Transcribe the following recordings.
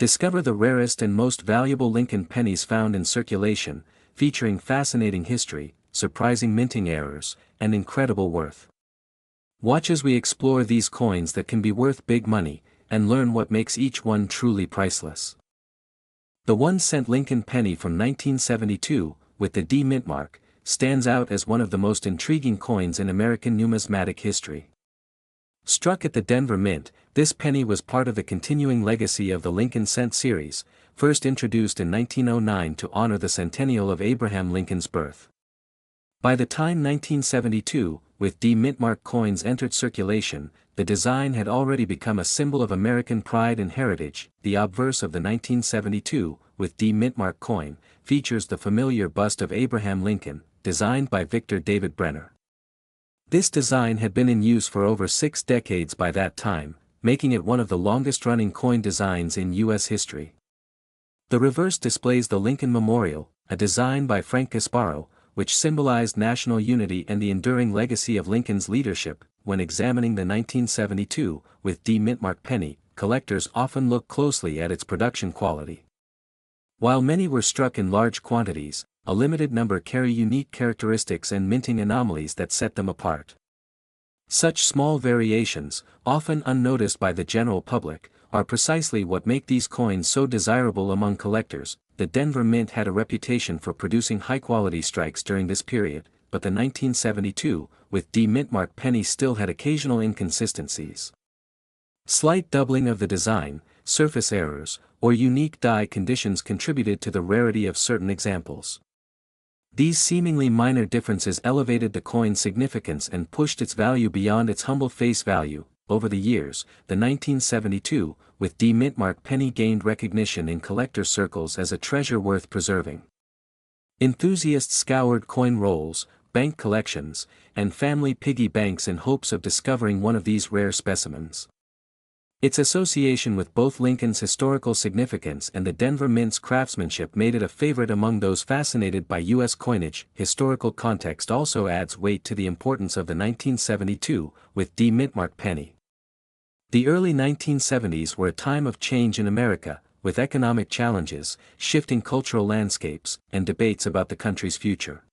Discover the rarest and most valuable Lincoln pennies found in circulation, featuring fascinating history, surprising minting errors, and incredible worth. Watch as we explore these coins that can be worth big money, and learn what makes each one truly priceless. The 1-cent Lincoln penny from 1972, with the D mint mark, stands out as one of the most intriguing coins in American numismatic history. Struck at the Denver Mint, this penny was part of the continuing legacy of the Lincoln Cent series, first introduced in 1909 to honor the centennial of Abraham Lincoln's birth. By the time 1972, with D mint mark coins entered circulation, the design had already become a symbol of American pride and heritage. The obverse of the 1972, with D mint mark coin, features the familiar bust of Abraham Lincoln, designed by Victor David Brenner. This design had been in use for over 6 decades by that time, making it one of the longest-running coin designs in U.S. history. The reverse displays the Lincoln Memorial, a design by Frank Gasparo, which symbolized national unity and the enduring legacy of Lincoln's leadership. When examining the 1972, with D mint mark penny, collectors often look closely at its production quality. While many were struck in large quantities, a limited number carry unique characteristics and minting anomalies that set them apart. Such small variations, often unnoticed by the general public, are precisely what make these coins so desirable among collectors. The Denver Mint had a reputation for producing high-quality strikes during this period, but the 1972, with D mint mark penny still had occasional inconsistencies. Slight doubling of the design, surface errors, or unique die conditions contributed to the rarity of certain examples. These seemingly minor differences elevated the coin's significance and pushed its value beyond its humble face value. Over the years, the 1972, with D mint mark penny gained recognition in collector circles as a treasure worth preserving. Enthusiasts scoured coin rolls, bank collections, and family piggy banks in hopes of discovering one of these rare specimens. Its association with both Lincoln's historical significance and the Denver Mint's craftsmanship made it a favorite among those fascinated by U.S. coinage. Historical context also adds weight to the importance of the 1972, with D mint mark penny. The early 1970s were a time of change in America, with economic challenges, shifting cultural landscapes, and debates about the country's future.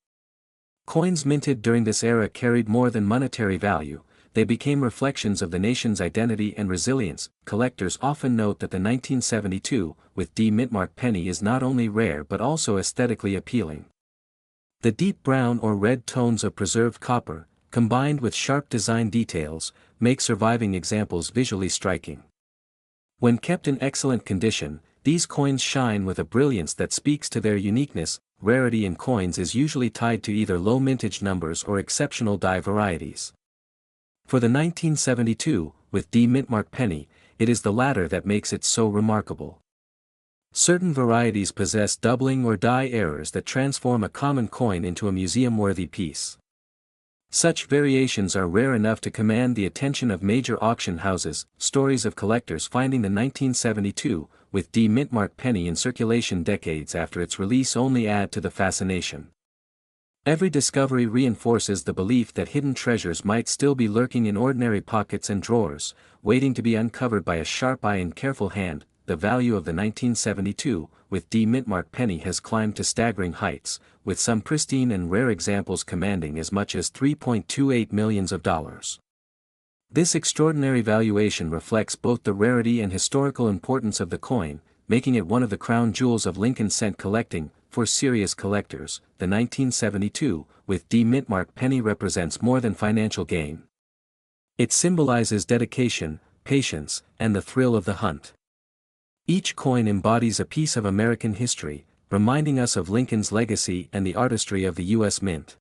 Coins minted during this era carried more than monetary value. They became reflections of the nation's identity and resilience. Collectors often note that the 1972, with D mint mark penny is not only rare but also aesthetically appealing. The deep brown or red tones of preserved copper, combined with sharp design details, make surviving examples visually striking. When kept in excellent condition, these coins shine with a brilliance that speaks to their uniqueness. Rarity in coins is usually tied to either low mintage numbers or exceptional die varieties. For the 1972, with D mint mark penny, it is the latter that makes it so remarkable. Certain varieties possess doubling or die errors that transform a common coin into a museum-worthy piece. Such variations are rare enough to command the attention of major auction houses. Stories of collectors finding the 1972, with D mint mark penny in circulation decades after its release only add to the fascination. Every discovery reinforces the belief that hidden treasures might still be lurking in ordinary pockets and drawers, waiting to be uncovered by a sharp eye and careful hand. The value of the 1972, with D mint mark penny has climbed to staggering heights, with some pristine and rare examples commanding as much as $3.28 million. This extraordinary valuation reflects both the rarity and historical importance of the coin, making it one of the crown jewels of Lincoln cent collecting. For serious collectors, the 1972, with D mint mark penny represents more than financial gain. It symbolizes dedication, patience, and the thrill of the hunt. Each coin embodies a piece of American history, reminding us of Lincoln's legacy and the artistry of the U.S. Mint.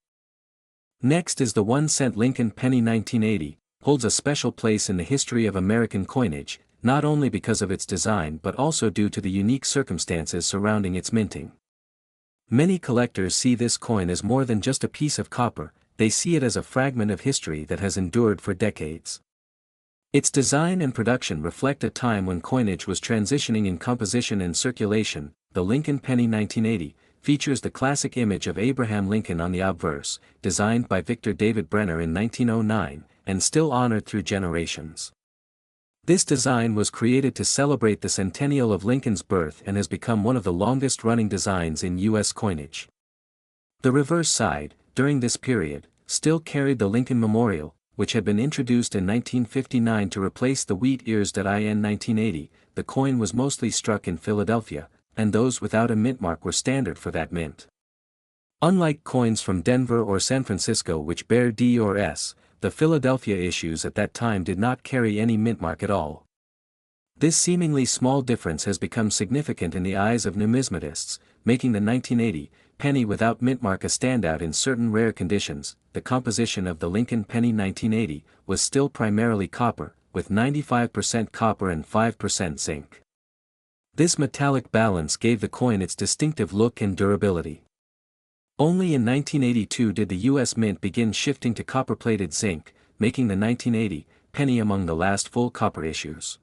Next is the 1-cent Lincoln penny. 1980, holds a special place in the history of American coinage, not only because of its design but also due to the unique circumstances surrounding its minting. Many collectors see this coin as more than just a piece of copper, they see it as a fragment of history that has endured for decades. Its design and production reflect a time when coinage was transitioning in composition and circulation. The Lincoln penny 1980 features the classic image of Abraham Lincoln on the obverse, designed by Victor David Brenner in 1909, and still honored through generations. This design was created to celebrate the centennial of Lincoln's birth and has become one of the longest-running designs in U.S. coinage. The reverse side, during this period, still carried the Lincoln Memorial, which had been introduced in 1959 to replace the wheat ears that in 1980. The coin was mostly struck in Philadelphia, and those without a mint mark were standard for that mint. Unlike coins from Denver or San Francisco which bear D or S, the Philadelphia issues at that time did not carry any mint mark at all. This seemingly small difference has become significant in the eyes of numismatists, making the 1980 penny without mint mark a standout in certain rare conditions. The composition of the Lincoln penny 1980 was still primarily copper, with 95% copper and 5% zinc. This metallic balance gave the coin its distinctive look and durability. Only in 1982 did the U.S. Mint begin shifting to copper-plated zinc, making the 1980 penny among the last full copper issues.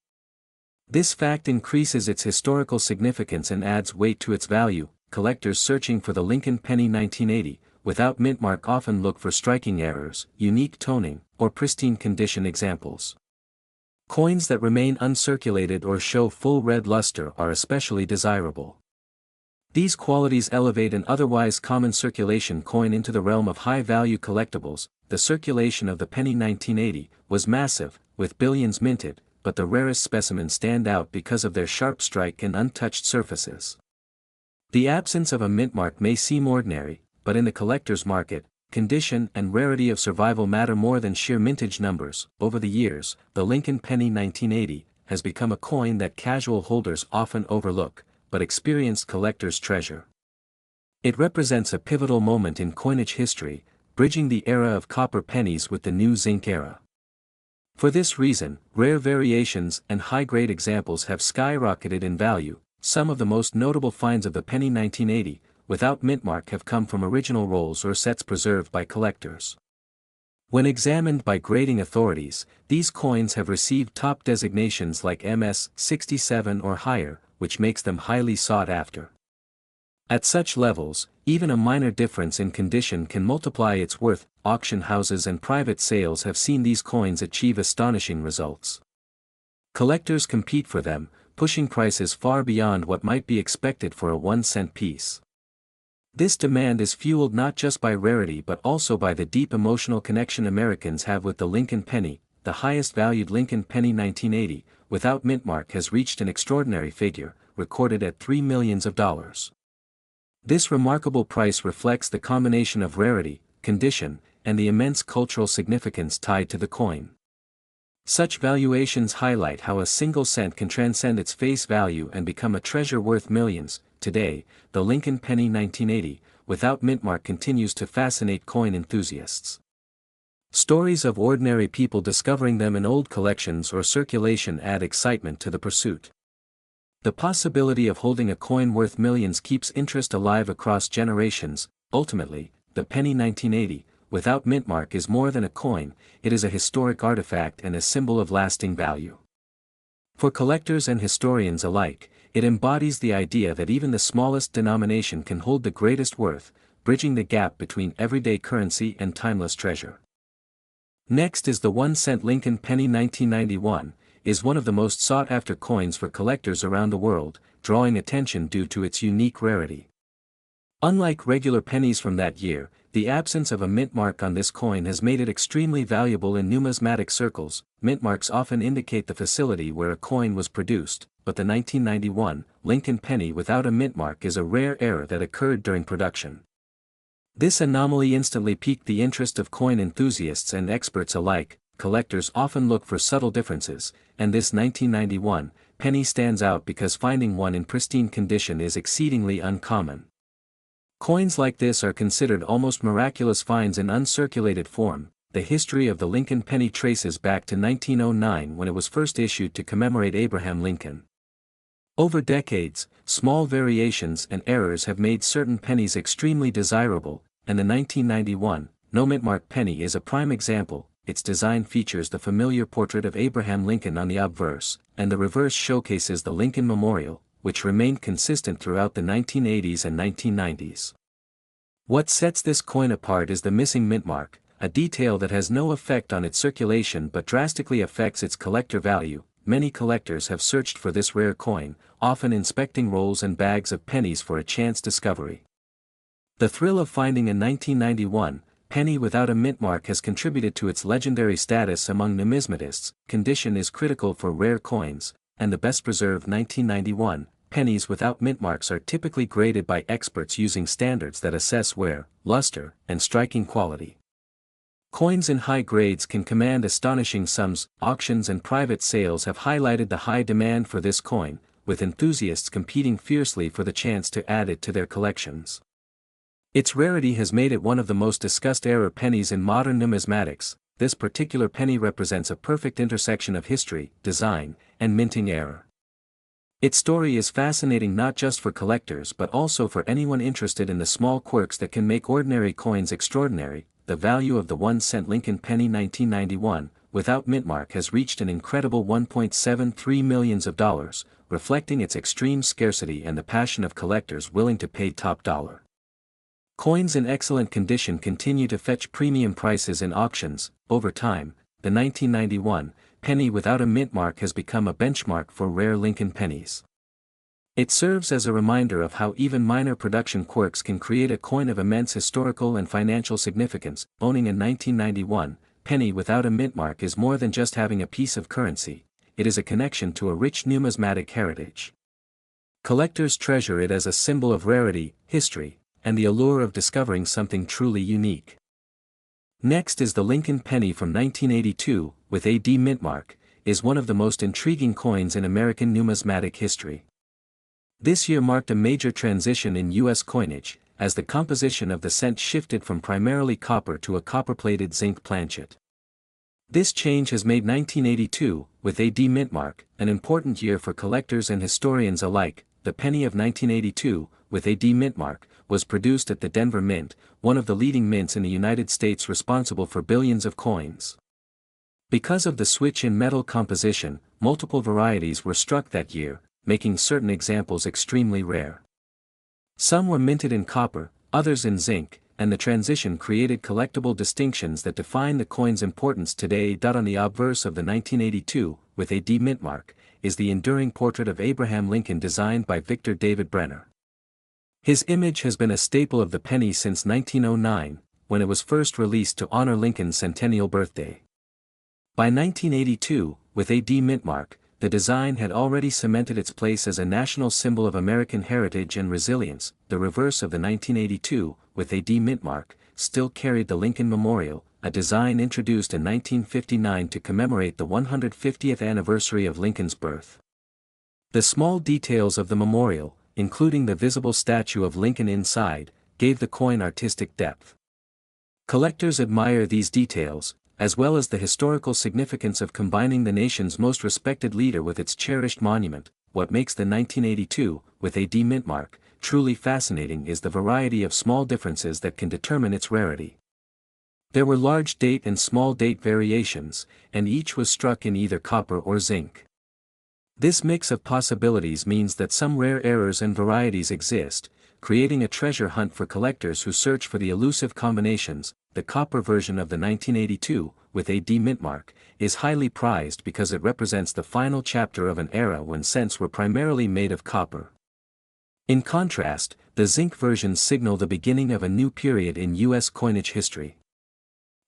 This fact increases its historical significance and adds weight to its value. Collectors searching for the Lincoln penny 1980 without mint mark often look for striking errors, unique toning, or pristine condition examples. Coins that remain uncirculated or show full red luster are especially desirable. These qualities elevate an otherwise common circulation coin into the realm of high-value collectibles. The circulation of the penny 1980 was massive, with billions minted, but the rarest specimens stand out because of their sharp strike and untouched surfaces. The absence of a mint mark may seem ordinary, but in the collector's market, condition and rarity of survival matter more than sheer mintage numbers. Over the years, the Lincoln penny 1980 has become a coin that casual holders often overlook, but experienced collectors treasure. It represents a pivotal moment in coinage history, bridging the era of copper pennies with the new zinc era. For this reason, rare variations and high-grade examples have skyrocketed in value. Some of the most notable finds of the penny 1980, without mint mark, have come from original rolls or sets preserved by collectors. When examined by grading authorities, these coins have received top designations like MS 67 or higher, which makes them highly sought after. At such levels, even a minor difference in condition can multiply its worth. Auction houses and private sales have seen these coins achieve astonishing results. Collectors compete for them, pushing prices far beyond what might be expected for a 1-cent piece. This demand is fueled not just by rarity but also by the deep emotional connection Americans have with the Lincoln penny. The highest valued Lincoln penny 1980, without mint mark, has reached an extraordinary figure, recorded at $3 million. This remarkable price reflects the combination of rarity, condition, and the immense cultural significance tied to the coin. Such valuations highlight how a single cent can transcend its face value and become a treasure worth millions. Today, the Lincoln penny 1980, without mint mark, continues to fascinate coin enthusiasts. Stories of ordinary people discovering them in old collections or circulation add excitement to the pursuit. The possibility of holding a coin worth millions keeps interest alive across generations. Ultimately, the penny 1980, without mint mark, is more than a coin, it is a historic artifact and a symbol of lasting value. For collectors and historians alike, it embodies the idea that even the smallest denomination can hold the greatest worth, bridging the gap between everyday currency and timeless treasure. Next is the 1-cent Lincoln penny 1991, is one of the most sought-after coins for collectors around the world, drawing attention due to its unique rarity. Unlike regular pennies from that year, the absence of a mint mark on this coin has made it extremely valuable in numismatic circles. Mint marks often indicate the facility where a coin was produced, but the 1991 Lincoln penny without a mint mark is a rare error that occurred during production. This anomaly instantly piqued the interest of coin enthusiasts and experts alike. Collectors often look for subtle differences, and this 1991 penny stands out because finding one in pristine condition is exceedingly uncommon. Coins like this are considered almost miraculous finds in uncirculated form. The history of the Lincoln penny traces back to 1909 when it was first issued to commemorate Abraham Lincoln. Over decades, small variations and errors have made certain pennies extremely desirable, and the 1991 no mint mark penny is a prime example. Its design features the familiar portrait of Abraham Lincoln on the obverse, and the reverse showcases the Lincoln Memorial, which remained consistent throughout the 1980s and 1990s. What sets this coin apart is the missing mint mark, a detail that has no effect on its circulation but drastically affects its collector value. many collectors have searched for this rare coin, often inspecting rolls and bags of pennies for a chance discovery. The thrill of finding a 1991 penny without a mint mark has contributed to its legendary status among numismatists. Condition is critical for rare coins, and the best-preserved 1991 pennies without mint marks are typically graded by experts using standards that assess wear, luster, and striking quality. Coins in high grades can command astonishing sums. Auctions and private sales have highlighted the high demand for this coin, with enthusiasts competing fiercely for the chance to add it to their collections. Its rarity has made it one of the most discussed era pennies in modern numismatics. This particular penny represents a perfect intersection of history, design, and minting era. Its story is fascinating not just for collectors but also for anyone interested in the small quirks that can make ordinary coins extraordinary. The value of the 1-cent Lincoln penny 1991, without mint mark, has reached an incredible $1.73 million, reflecting its extreme scarcity and the passion of collectors willing to pay top dollar. Coins in excellent condition continue to fetch premium prices in auctions. Over time, the 1991 penny without a mint mark has become a benchmark for rare Lincoln pennies. It serves as a reminder of how even minor production quirks can create a coin of immense historical and financial significance. Owning a 1991 penny without a mint mark is more than just having a piece of currency, it is a connection to a rich numismatic heritage. Collectors treasure it as a symbol of rarity, history, and the allure of discovering something truly unique. Next is the Lincoln penny from 1982, with AD mint mark, is one of the most intriguing coins in American numismatic history. This year marked a major transition in U.S. coinage, as the composition of the cent shifted from primarily copper to a copper-plated zinc planchet. This change has made 1982, with AD mint mark, an important year for collectors and historians alike. The penny of 1982, with AD mint mark, was produced at the Denver Mint, one of the leading mints in the United States responsible for billions of coins. Because of the switch in metal composition, multiple varieties were struck that year, making certain examples extremely rare. Some were minted in copper, others in zinc, and the transition created collectible distinctions that define the coin's importance today. On the obverse of the 1982, with AD mint mark, is the enduring portrait of Abraham Lincoln designed by Victor David Brenner. His image has been a staple of the penny since 1909, when it was first released to honor Lincoln's centennial birthday. By 1982, with AD mint mark, the design had already cemented its place as a national symbol of American heritage and resilience. The reverse of the 1982, with AD mint mark, still carried the Lincoln Memorial, a design introduced in 1959 to commemorate the 150th anniversary of Lincoln's birth. The small details of the memorial, including the visible statue of Lincoln inside, gave the coin artistic depth. Collectors admire these details, as well as the historical significance of combining the nation's most respected leader with its cherished monument. What makes the 1982, with AD mint mark, truly fascinating is the variety of small differences that can determine its rarity. There were large date and small date variations, and each was struck in either copper or zinc. This mix of possibilities means that some rare errors and varieties exist, creating a treasure hunt for collectors who search for the elusive combinations. The copper version of the 1982, with AD mint mark, is highly prized because it represents the final chapter of an era when cents were primarily made of copper. In contrast, the zinc versions signal the beginning of a new period in U.S. coinage history.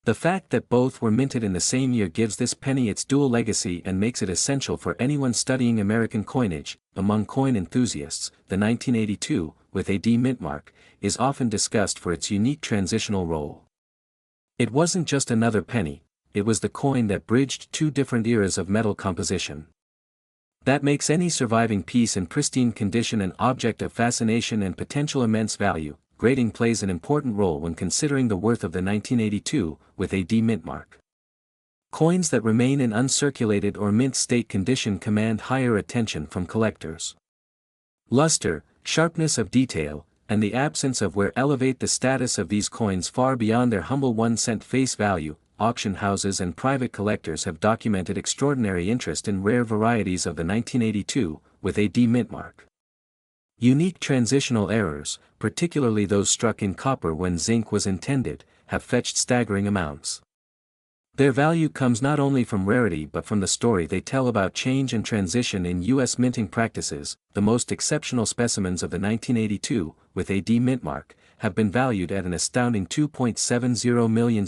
The fact that both were minted in the same year gives this penny its dual legacy and makes it essential for anyone studying American coinage. Among coin enthusiasts, the 1982, with AD mint mark, is often discussed for its unique transitional role. It wasn't just another penny, it was the coin that bridged two different eras of metal composition. That makes any surviving piece in pristine condition an object of fascination and potential immense value. Grading plays an important role when considering the worth of the 1982, with AD mint mark. Coins that remain in uncirculated or mint state condition command higher attention from collectors. Luster, sharpness of detail, and the absence of wear elevate the status of these coins far beyond their humble 1-cent face value. Auction houses and private collectors have documented extraordinary interest in rare varieties of the 1982, with AD mint mark. Unique transitional errors, particularly those struck in copper when zinc was intended, have fetched staggering amounts. Their value comes not only from rarity but from the story they tell about change and transition in U.S. minting practices. The most exceptional specimens of the 1982, with AD mint mark, have been valued at an astounding $2.70 million.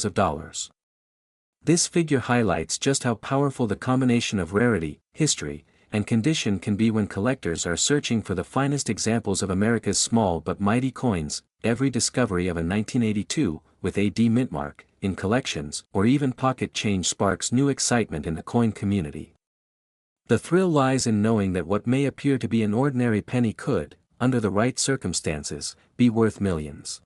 This figure highlights just how powerful the combination of rarity, history, and condition can be when collectors are searching for the finest examples of America's small but mighty coins. Every discovery of a 1982, with AD mint mark, in collections or even pocket change sparks new excitement in the coin community. The thrill lies in knowing that what may appear to be an ordinary penny could, under the right circumstances, be worth millions.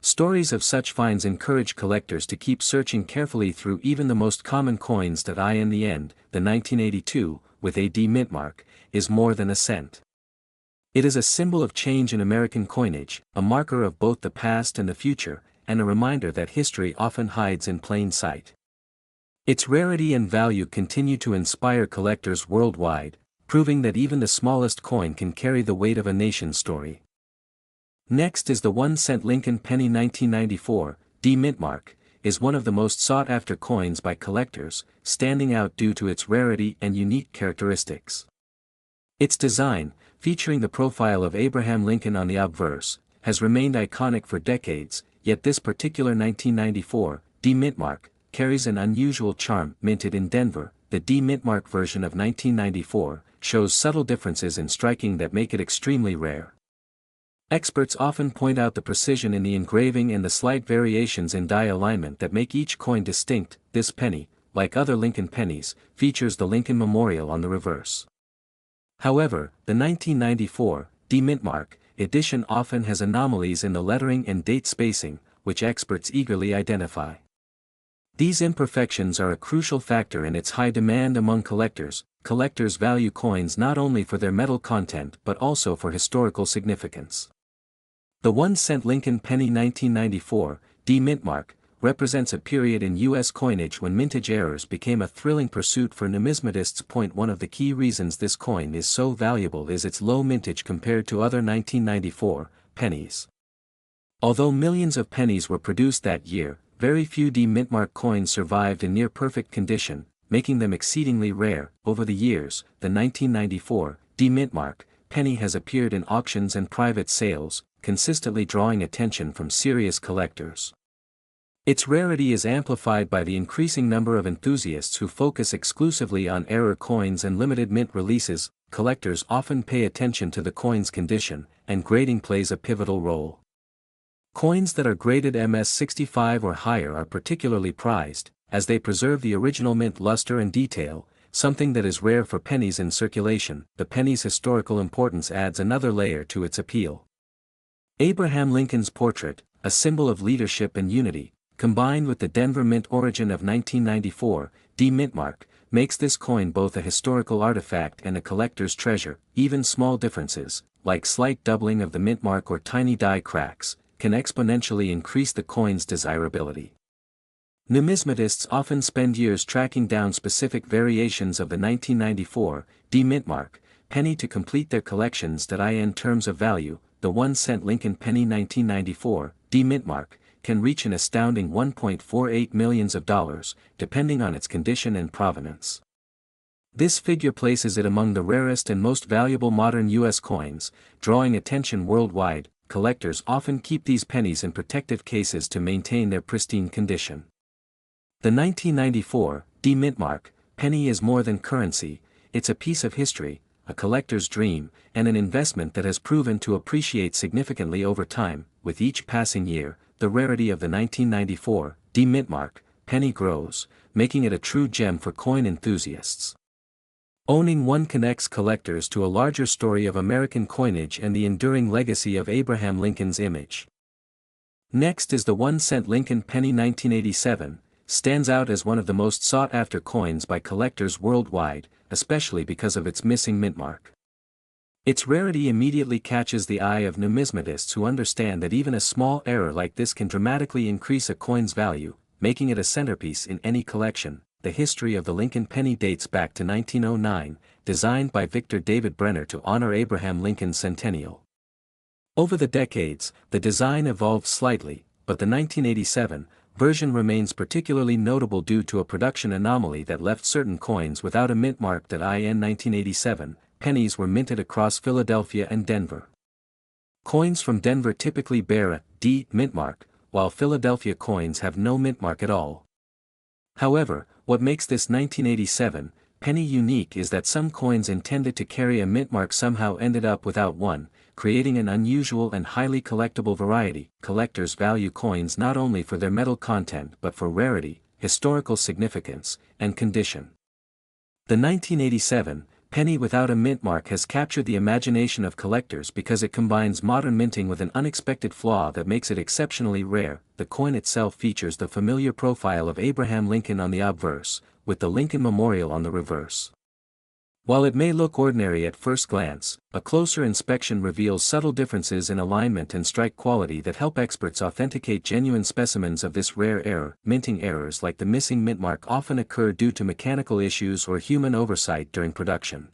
Stories of such finds encourage collectors to keep searching carefully through even the most common coins. In the end, the 1982, with AD mint mark, is more than a cent. It is a symbol of change in American coinage, a marker of both the past and the future, and a reminder that history often hides in plain sight. Its rarity and value continue to inspire collectors worldwide, proving that even the smallest coin can carry the weight of a nation's story. Next is the 1-cent Lincoln penny 1994, D mint mark, is one of the most sought-after coins by collectors, standing out due to its rarity and unique characteristics. Its design, featuring the profile of Abraham Lincoln on the obverse, has remained iconic for decades, yet this particular 1994, D mint mark, carries an unusual charm. Minted in Denver, the D mint mark version of 1994, shows subtle differences in striking that make it extremely rare. Experts often point out the precision in the engraving and the slight variations in die alignment that make each coin distinct. This penny, like other Lincoln pennies, features the Lincoln Memorial on the reverse. However, the 1994, D mint mark, edition often has anomalies in the lettering and date spacing, which experts eagerly identify. These imperfections are a crucial factor in its high demand among collectors. Collectors value coins not only for their metal content but also for historical significance. The 1-cent Lincoln penny 1994, D mint mark, represents a period in U.S. coinage when mintage errors became a thrilling pursuit for numismatists. One of the key reasons this coin is so valuable is its low mintage compared to other 1994 pennies. Although millions of pennies were produced that year, very few D mint mark coins survived in near perfect condition, making them exceedingly rare. Over the years, the 1994 D mint mark penny has appeared in auctions and private sales, consistently drawing attention from serious collectors. Its rarity is amplified by the increasing number of enthusiasts who focus exclusively on error coins and limited mint releases. Collectors often pay attention to the coin's condition, and grading plays a pivotal role. Coins that are graded MS65 or higher are particularly prized, as they preserve the original mint luster and detail, something that is rare for pennies in circulation. The penny's historical importance adds another layer to its appeal. Abraham Lincoln's portrait, a symbol of leadership and unity, combined with the Denver Mint origin of 1994, D mint mark, makes this coin both a historical artifact and a collector's treasure. Even small differences, like slight doubling of the mint mark or tiny die cracks, can exponentially increase the coin's desirability. Numismatists often spend years tracking down specific variations of the 1994 D mint mark penny to complete their collections. In terms of value, the 1-cent Lincoln penny 1994 D mint mark can reach an astounding $1.48 million, depending on its condition and provenance. This figure places it among the rarest and most valuable modern U.S. coins, drawing attention worldwide. Collectors often keep these pennies in protective cases to maintain their pristine condition. The 1994 D mint mark penny is more than currency, it's a piece of history, a collector's dream, and an investment that has proven to appreciate significantly over time. With each passing year, the rarity of the 1994 D mint mark penny grows, making it a true gem for coin enthusiasts. Owning one connects collectors to a larger story of American coinage and the enduring legacy of Abraham Lincoln's image. Next is the 1-cent Lincoln penny 1987, stands out as one of the most sought-after coins by collectors worldwide, especially because of its missing mint mark. Its rarity immediately catches the eye of numismatists who understand that even a small error like this can dramatically increase a coin's value, making it a centerpiece in any collection. The history of the Lincoln penny dates back to 1909, designed by Victor David Brenner to honor Abraham Lincoln's centennial. Over the decades, the design evolved slightly, but the 1987 version remains particularly notable due to a production anomaly that left certain coins without a mint mark. In 1987, pennies were minted across Philadelphia and Denver. Coins from Denver typically bear a D mint mark, while Philadelphia coins have no mint mark at all. However, what makes this 1987 penny unique is that some coins intended to carry a mint mark somehow ended up without one, creating an unusual and highly collectible variety. Collectors value coins not only for their metal content but for rarity, historical significance, and condition. The 1987 penny without a mint mark has captured the imagination of collectors because it combines modern minting with an unexpected flaw that makes it exceptionally rare. The coin itself features the familiar profile of Abraham Lincoln on the obverse, with the Lincoln Memorial on the reverse. While it may look ordinary at first glance, a closer inspection reveals subtle differences in alignment and strike quality that help experts authenticate genuine specimens of this rare error. Minting errors like the missing mint mark often occur due to mechanical issues or human oversight during production.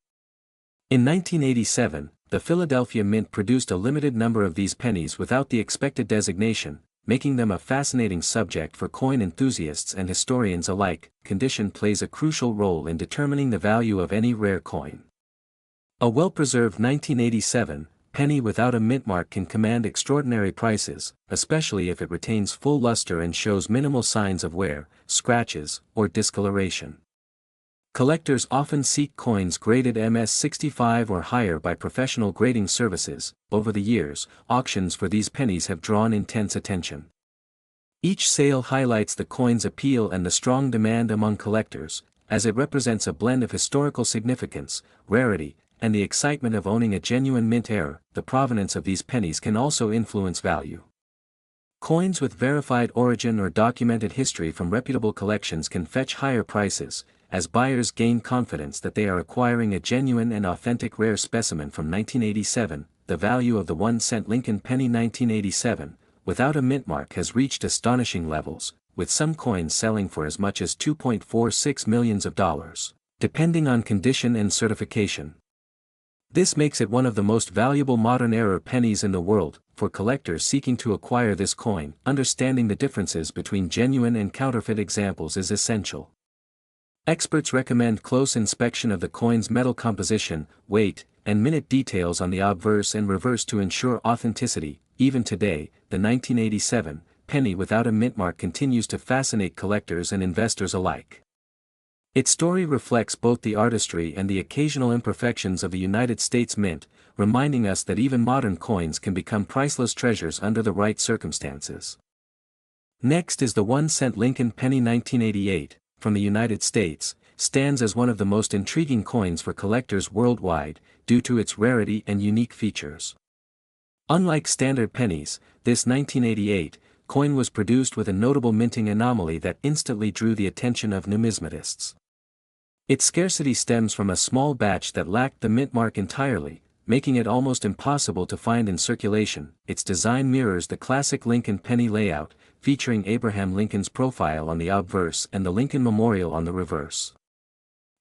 In 1987, the Philadelphia Mint produced a limited number of these pennies without the expected designation, making them a fascinating subject for coin enthusiasts and historians alike. Condition plays a crucial role in determining the value of any rare coin. A well-preserved 1987 penny without a mint mark can command extraordinary prices, especially if it retains full luster and shows minimal signs of wear, scratches, or discoloration. Collectors often seek coins graded MS65 or higher by professional grading services. Over the years, auctions for these pennies have drawn intense attention. Each sale highlights the coin's appeal and the strong demand among collectors, as it represents a blend of historical significance, rarity, and the excitement of owning a genuine mint error. The provenance of these pennies can also influence value. Coins with verified origin or documented history from reputable collections can fetch higher prices, as buyers gain confidence that they are acquiring a genuine and authentic rare specimen. From 1987, the value of the 1-cent Lincoln penny 1987, without a mint mark, has reached astonishing levels, with some coins selling for as much as $2.46 million, depending on condition and certification. This makes it one of the most valuable modern era pennies in the world. For collectors seeking to acquire this coin, understanding the differences between genuine and counterfeit examples is essential. Experts recommend close inspection of the coin's metal composition, weight, and minute details on the obverse and reverse to ensure authenticity. Even today, the 1987 penny without a mint mark continues to fascinate collectors and investors alike. Its story reflects both the artistry and the occasional imperfections of the United States Mint, reminding us that even modern coins can become priceless treasures under the right circumstances. Next is the 1-cent Lincoln penny 1988. From the United States, stands as one of the most intriguing coins for collectors worldwide, due to its rarity and unique features. Unlike standard pennies, this 1988 coin was produced with a notable minting anomaly that instantly drew the attention of numismatists. Its scarcity stems from a small batch that lacked the mint mark entirely, making it almost impossible to find in circulation. Its design mirrors the classic Lincoln penny layout, featuring Abraham Lincoln's profile on the obverse and the Lincoln Memorial on the reverse.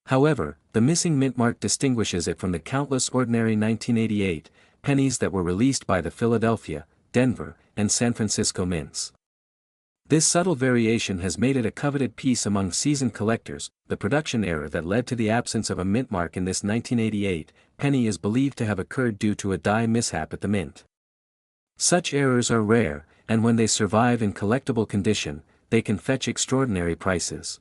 However, the missing mint mark distinguishes it from the countless ordinary 1988 pennies that were released by the Philadelphia, Denver, and San Francisco mints. This subtle variation has made it a coveted piece among seasoned collectors. The production error that led to the absence of a mint mark in this 1988 penny is believed to have occurred due to a die mishap at the mint. Such errors are rare, and when they survive in collectible condition, they can fetch extraordinary prices.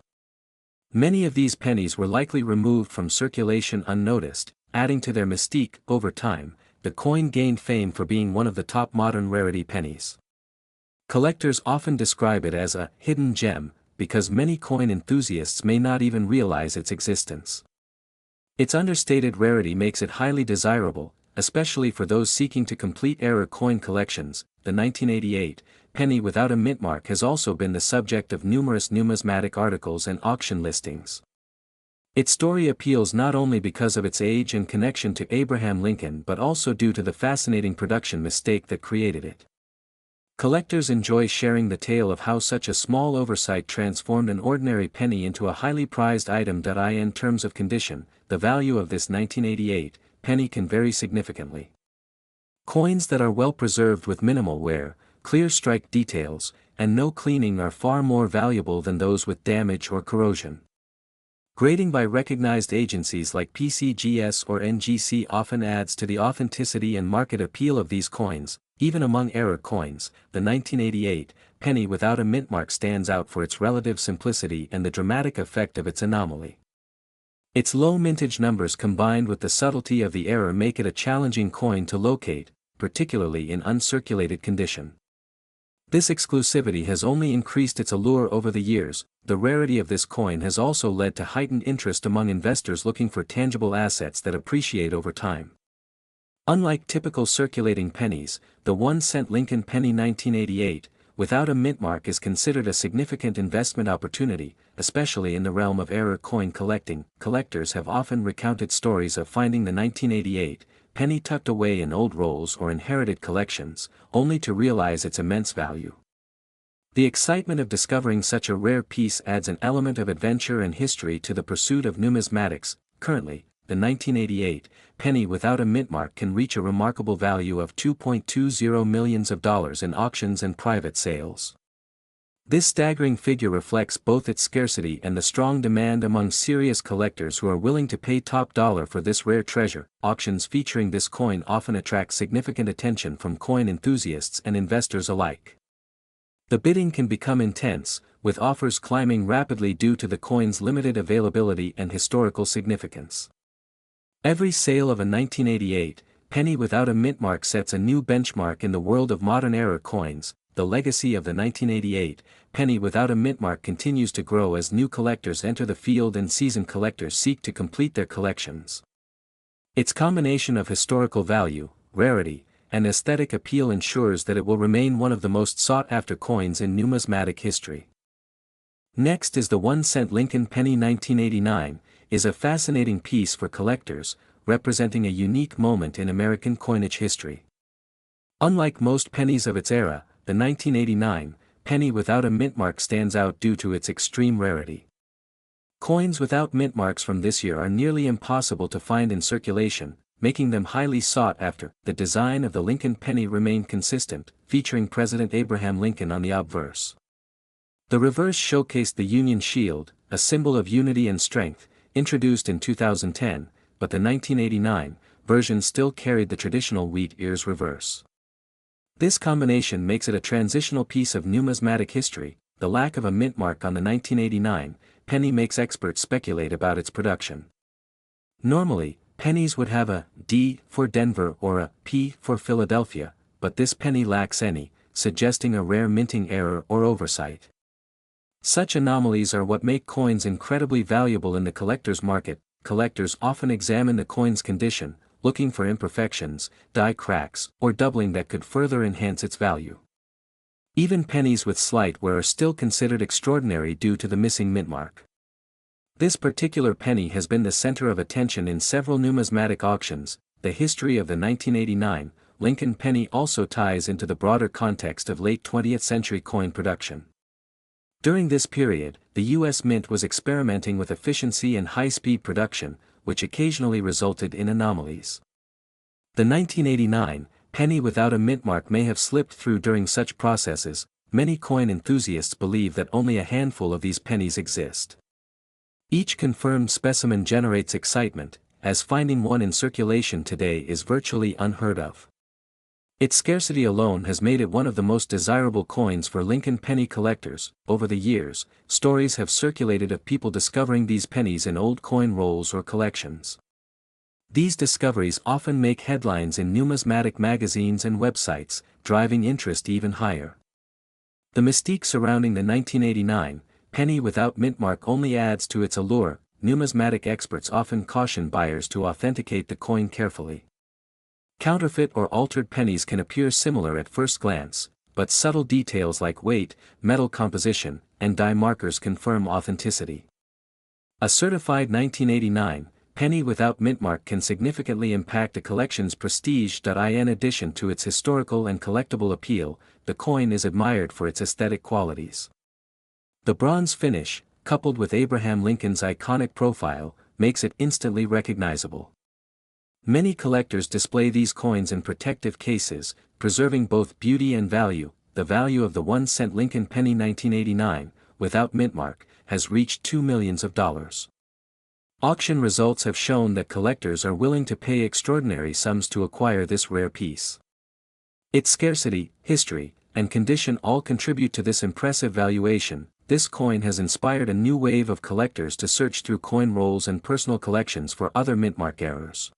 Many of these pennies were likely removed from circulation unnoticed, adding to their mystique. Over time, the coin gained fame for being one of the top modern rarity pennies. Collectors often describe it as a hidden gem, because many coin enthusiasts may not even realize its existence. Its understated rarity makes it highly desirable, especially for those seeking to complete era coin collections. The 1988 penny without a mint mark has also been the subject of numerous numismatic articles and auction listings. Its story appeals not only because of its age and connection to Abraham Lincoln but also due to the fascinating production mistake that created it. Collectors enjoy sharing the tale of how such a small oversight transformed an ordinary penny into a highly prized item. In terms of condition, the value of this 1988 penny can vary significantly. Coins that are well preserved with minimal wear, clear strike details, and no cleaning are far more valuable than those with damage or corrosion. Grading by recognized agencies like PCGS or NGC often adds to the authenticity and market appeal of these coins. Even among error coins, the 1988 penny without a mint mark stands out for its relative simplicity and the dramatic effect of its anomaly. Its low mintage numbers combined with the subtlety of the error make it a challenging coin to locate, particularly in uncirculated condition. This exclusivity has only increased its allure over the years. The rarity of this coin has also led to heightened interest among investors looking for tangible assets that appreciate over time. Unlike typical circulating pennies, the 1-cent Lincoln penny 1988, without a mint mark is considered a significant investment opportunity, especially in the realm of error coin collecting. Collectors have often recounted stories of finding the 1988 penny tucked away in old rolls or inherited collections, only to realize its immense value. The excitement of discovering such a rare piece adds an element of adventure and history to the pursuit of numismatics. Currently, the 1988 penny without a mint mark can reach a remarkable value of $2.20 million in auctions and private sales. This staggering figure reflects both its scarcity and the strong demand among serious collectors who are willing to pay top dollar for this rare treasure. Auctions featuring this coin often attract significant attention from coin enthusiasts and investors alike. The bidding can become intense, with offers climbing rapidly due to the coin's limited availability and historical significance. Every sale of a 1988 penny without a mint mark sets a new benchmark in the world of modern error coins. The legacy of the 1988 penny without a mint mark continues to grow as new collectors enter the field and seasoned collectors seek to complete their collections. Its combination of historical value, rarity, and aesthetic appeal ensures that it will remain one of the most sought-after coins in numismatic history. Next is the 1-cent Lincoln penny 1989, is a fascinating piece for collectors, representing a unique moment in American coinage history. Unlike most pennies of its era, the 1989 penny without a mint mark stands out due to its extreme rarity. Coins without mint marks from this year are nearly impossible to find in circulation, making them highly sought after. The design of the Lincoln penny remained consistent, featuring President Abraham Lincoln on the obverse. The reverse showcased the Union Shield, a symbol of unity and strength, introduced in 2010, but the 1989 version still carried the traditional wheat ears reverse. This combination makes it a transitional piece of numismatic history. The lack of a mint mark on the 1989 penny makes experts speculate about its production. Normally, pennies would have a D for Denver or a P for Philadelphia, but this penny lacks any, suggesting a rare minting error or oversight. Such anomalies are what make coins incredibly valuable in the collector's market. Collectors often examine the coin's condition, looking for imperfections, die cracks, or doubling that could further enhance its value. Even pennies with slight wear are still considered extraordinary due to the missing mint mark. This particular penny has been the center of attention in several numismatic auctions. The history of the 1989 Lincoln penny also ties into the broader context of late 20th century coin production. During this period, the U.S. Mint was experimenting with efficiency and high-speed production, which occasionally resulted in anomalies. The 1989 penny without a mint mark may have slipped through during such processes. Many coin enthusiasts believe that only a handful of these pennies exist. Each confirmed specimen generates excitement, as finding one in circulation today is virtually unheard of. Its scarcity alone has made it one of the most desirable coins for Lincoln penny collectors. Over the years, stories have circulated of people discovering these pennies in old coin rolls or collections. These discoveries often make headlines in numismatic magazines and websites, driving interest even higher. The mystique surrounding the 1989 penny without mint mark only adds to its allure. Numismatic experts often caution buyers to authenticate the coin carefully. Counterfeit or altered pennies can appear similar at first glance, but subtle details like weight, metal composition, and die markers confirm authenticity. A certified 1989 penny without mint mark can significantly impact a collection's prestige. In addition to its historical and collectible appeal, the coin is admired for its aesthetic qualities. The bronze finish, coupled with Abraham Lincoln's iconic profile, makes it instantly recognizable. Many collectors display these coins in protective cases, preserving both beauty and value. the value of the 1-cent Lincoln penny 1989, without mint mark, has reached $2 million. Auction results have shown that collectors are willing to pay extraordinary sums to acquire this rare piece. Its scarcity, history, and condition all contribute to this impressive valuation. This coin has inspired a new wave of collectors to search through coin rolls and personal collections for other mintmark errors.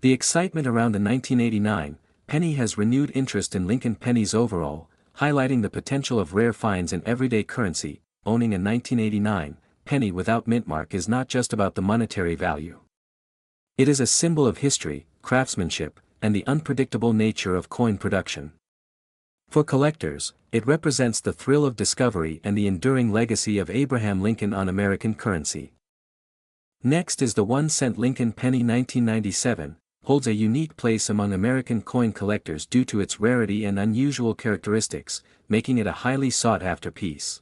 The excitement around the 1989 penny has renewed interest in Lincoln pennies overall, highlighting the potential of rare finds in everyday currency. Owning a 1989 penny without mint mark is not just about the monetary value. It is a symbol of history, craftsmanship, and the unpredictable nature of coin production. For collectors, it represents the thrill of discovery and the enduring legacy of Abraham Lincoln on American currency. Next is the 1-cent Lincoln penny 1997, holds a unique place among American coin collectors due to its rarity and unusual characteristics, making it a highly sought-after piece.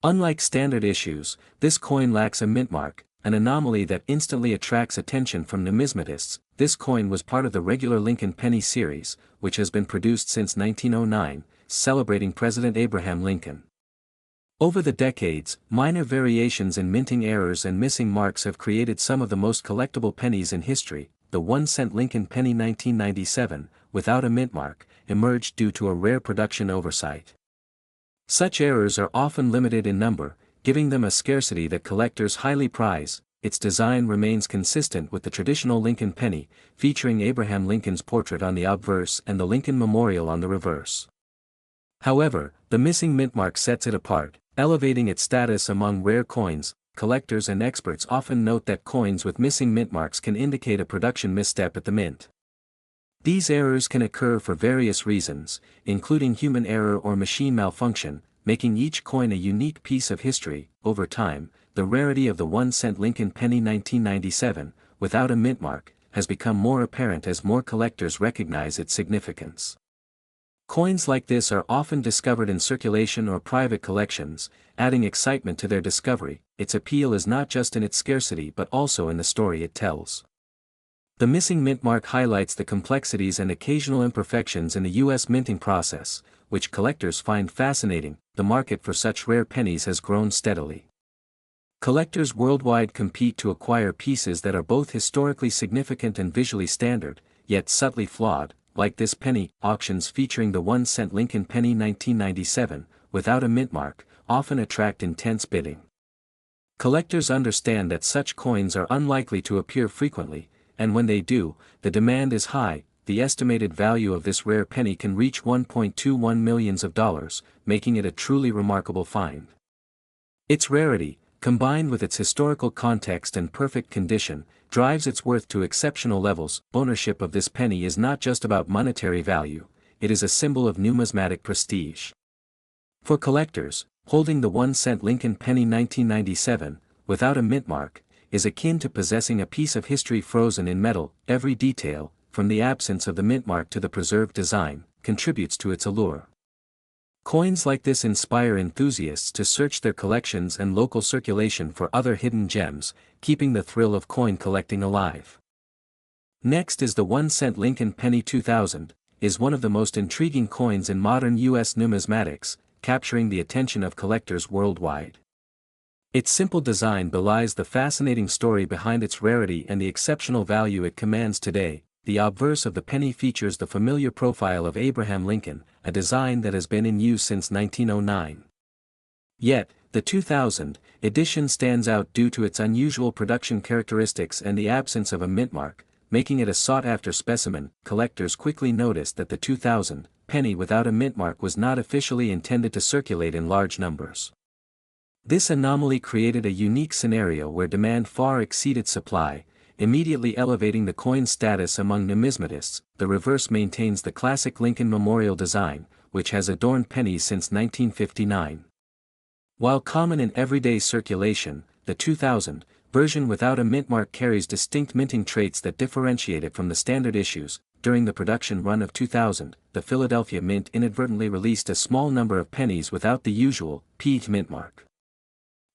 Unlike standard issues, this coin lacks a mint mark, an anomaly that instantly attracts attention from numismatists. This coin was part of the regular Lincoln penny series, which has been produced since 1909, celebrating President Abraham Lincoln. Over the decades, minor variations in minting errors and missing marks have created some of the most collectible pennies in history. The 1-cent Lincoln penny 1997, without a mint mark, emerged due to a rare production oversight. Such errors are often limited in number, giving them a scarcity that collectors highly prize. Its design remains consistent with the traditional Lincoln penny, featuring Abraham Lincoln's portrait on the obverse and the Lincoln Memorial on the reverse. However, the missing mint mark sets it apart, elevating its status among rare coins. Collectors and experts often note that coins with missing mint marks can indicate a production misstep at the mint. These errors can occur for various reasons, including human error or machine malfunction, making each coin a unique piece of history. Over time, the rarity of the 1-cent Lincoln penny 1997, without a mint mark, has become more apparent as more collectors recognize its significance. Coins like this are often discovered in circulation or private collections, adding excitement to their discovery. Its appeal is not just in its scarcity but also in the story it tells. The missing mint mark highlights the complexities and occasional imperfections in the U.S. minting process, which collectors find fascinating. The market for such rare pennies has grown steadily. Collectors worldwide compete to acquire pieces that are both historically significant and visually standard, yet subtly flawed, like this penny. Auctions featuring the 1-cent Lincoln penny 1997, without a mint mark, often attract intense bidding. Collectors understand that such coins are unlikely to appear frequently, and when they do, the demand is high. The estimated value of this rare penny can reach $1.21 million, making it a truly remarkable find. Its rarity, combined with its historical context and perfect condition, drives its worth to exceptional levels. Ownership of this penny is not just about monetary value, it is a symbol of numismatic prestige. For collectors, holding the 1-cent Lincoln penny 1997, without a mint mark, is akin to possessing a piece of history frozen in metal. Every detail, from the absence of the mint mark to the preserved design, contributes to its allure. Coins like this inspire enthusiasts to search their collections and local circulation for other hidden gems, keeping the thrill of coin collecting alive. Next is the 1-cent Lincoln penny 2000, is one of the most intriguing coins in modern U.S. numismatics, capturing the attention of collectors worldwide. Its simple design belies the fascinating story behind its rarity and the exceptional value it commands today. The obverse of the penny features the familiar profile of Abraham Lincoln, a design that has been in use since 1909. Yet, the 2000 edition stands out due to its unusual production characteristics and the absence of a mint mark, making it a sought-after specimen. Collectors quickly noticed that the 2000 penny without a mint mark was not officially intended to circulate in large numbers. This anomaly created a unique scenario where demand far exceeded supply, immediately elevating the coin's status among numismatists. The reverse maintains the classic Lincoln Memorial design, which has adorned pennies since 1959. While common in everyday circulation, the 2000 version without a mint mark carries distinct minting traits that differentiate it from the standard issues. During the production run of 2000, the Philadelphia Mint inadvertently released a small number of pennies without the usual P mint mark.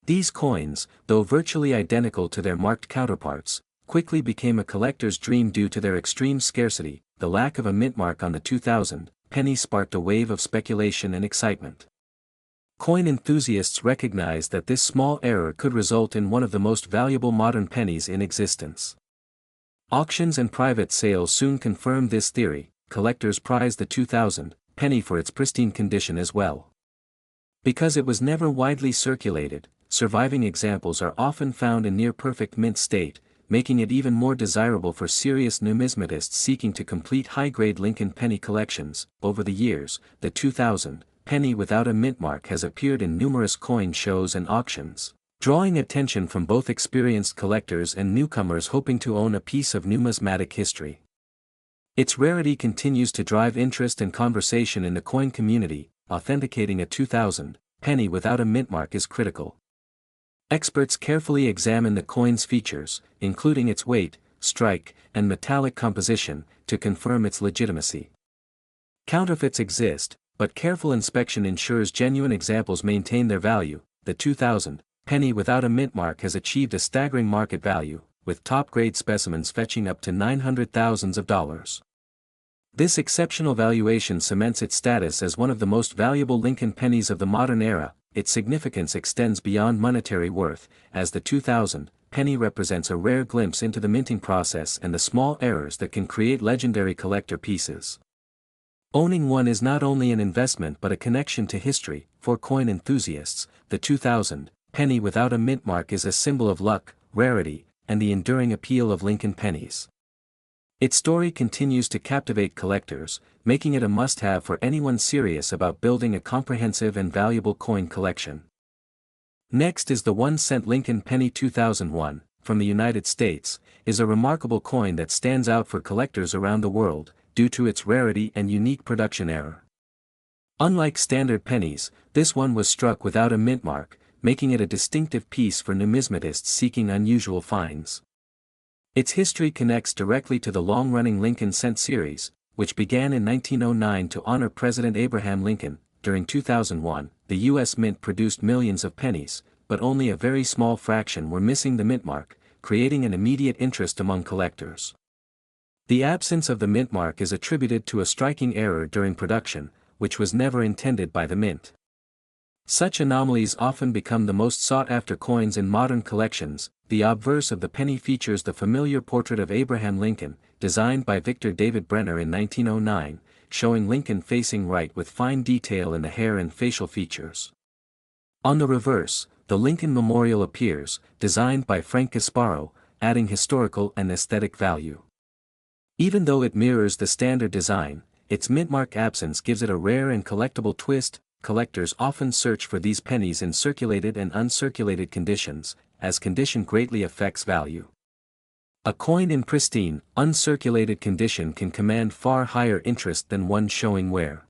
These coins, though virtually identical to their marked counterparts, quickly became a collector's dream due to their extreme scarcity. The lack of a mint mark on the 2000 penny sparked a wave of speculation and excitement. Coin enthusiasts recognized that this small error could result in one of the most valuable modern pennies in existence. Auctions and private sales soon confirmed this theory. Collectors prized the 2000 penny for its pristine condition as well. Because it was never widely circulated, surviving examples are often found in near-perfect mint state, making it even more desirable for serious numismatists seeking to complete high-grade Lincoln penny collections. Over the years, the 2000 penny without a mint mark has appeared in numerous coin shows and auctions, drawing attention from both experienced collectors and newcomers hoping to own a piece of numismatic history. Its rarity continues to drive interest and conversation in the coin community. Authenticating a 2000 penny without a mint mark is critical. Experts carefully examine the coin's features, including its weight, strike, and metallic composition, to confirm its legitimacy. Counterfeits exist, but careful inspection ensures genuine examples maintain their value. The 2000 penny without a mint mark has achieved a staggering market value, with top-grade specimens fetching up to $900,000. This exceptional valuation cements its status as one of the most valuable Lincoln pennies of the modern era. Its significance extends beyond monetary worth, as the 2000 penny represents a rare glimpse into the minting process and the small errors that can create legendary collector pieces. Owning one is not only an investment but a connection to history. For coin enthusiasts, the 2000 penny without a mint mark is a symbol of luck, rarity, and the enduring appeal of Lincoln pennies. Its story continues to captivate collectors, making it a must-have for anyone serious about building a comprehensive and valuable coin collection. Next is the 1-cent Lincoln penny 2001, from the United States, is a remarkable coin that stands out for collectors around the world, due to its rarity and unique production error. Unlike standard pennies, this one was struck without a mint mark, making it a distinctive piece for numismatists seeking unusual finds. Its history connects directly to the long-running Lincoln cent series, which began in 1909 to honor President Abraham Lincoln. During 2001, the U.S. Mint produced millions of pennies, but only a very small fraction were missing the mint mark, creating an immediate interest among collectors. The absence of the mint mark is attributed to a striking error during production, which was never intended by the mint. Such anomalies often become the most sought-after coins in modern collections. The obverse of the penny features the familiar portrait of Abraham Lincoln, designed by Victor David Brenner in 1909, showing Lincoln facing right with fine detail in the hair and facial features. On the reverse, the Lincoln Memorial appears, designed by Frank Gasparo, adding historical and aesthetic value. Even though it mirrors the standard design, its mint mark absence gives it a rare and collectible twist. Collectors often search for these pennies in circulated and uncirculated conditions, as condition greatly affects value. A coin in pristine, uncirculated condition can command far higher interest than one showing wear.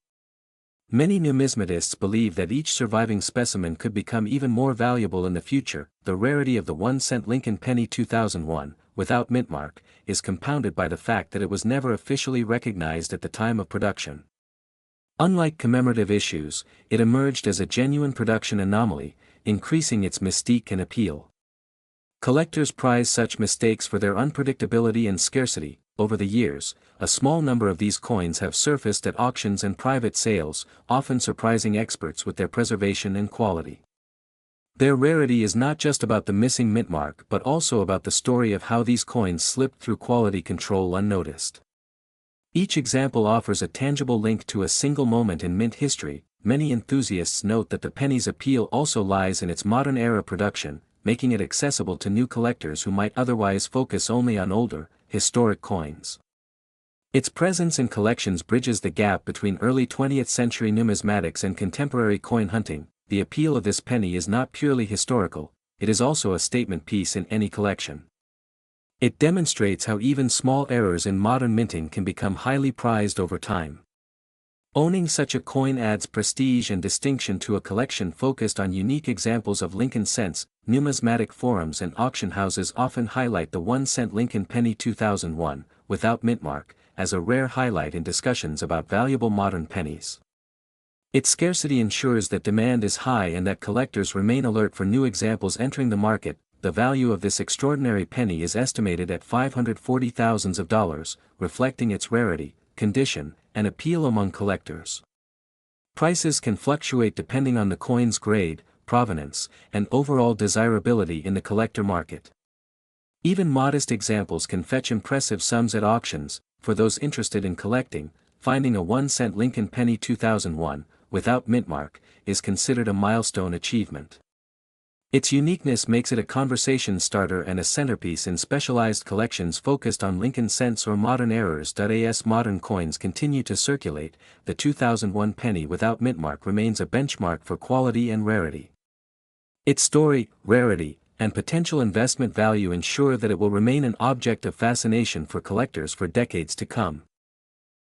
Many numismatists believe that each surviving specimen could become even more valuable in the future. The rarity of the 1-cent Lincoln penny 2001, without mint mark, is compounded by the fact that it was never officially recognized at the time of production. Unlike commemorative issues, it emerged as a genuine production anomaly, increasing its mystique and appeal. Collectors prize such mistakes for their unpredictability and scarcity. Over the years, a small number of these coins have surfaced at auctions and private sales, often surprising experts with their preservation and quality. Their rarity is not just about the missing mint mark but also about the story of how these coins slipped through quality control unnoticed. Each example offers a tangible link to a single moment in mint history. Many enthusiasts note that the penny's appeal also lies in its modern-era production, making it accessible to new collectors who might otherwise focus only on older, historic coins. Its presence in collections bridges the gap between early 20th century numismatics and contemporary coin hunting. The appeal of this penny is not purely historical, it is also a statement piece in any collection. It demonstrates how even small errors in modern minting can become highly prized over time. Owning such a coin adds prestige and distinction to a collection focused on unique examples of Lincoln cents. Numismatic forums and auction houses often highlight the 1-cent Lincoln penny 2001, without mint mark, as a rare highlight in discussions about valuable modern pennies. Its scarcity ensures that demand is high and that collectors remain alert for new examples entering the market. The value of this extraordinary penny is estimated at $540,000, reflecting its rarity. condition, and appeal among collectors. Prices can fluctuate depending on the coin's grade, provenance, and overall desirability in the collector market. Even modest examples can fetch impressive sums at auctions. For those interested in collecting, finding a 1-cent Lincoln penny 2001, without mintmark, is considered a milestone achievement. Its uniqueness makes it a conversation starter and a centerpiece in specialized collections focused on Lincoln cents or modern errors. As modern coins continue to circulate, the 2001 penny without mintmark remains a benchmark for quality and rarity. Its story, rarity, and potential investment value ensure that it will remain an object of fascination for collectors for decades to come.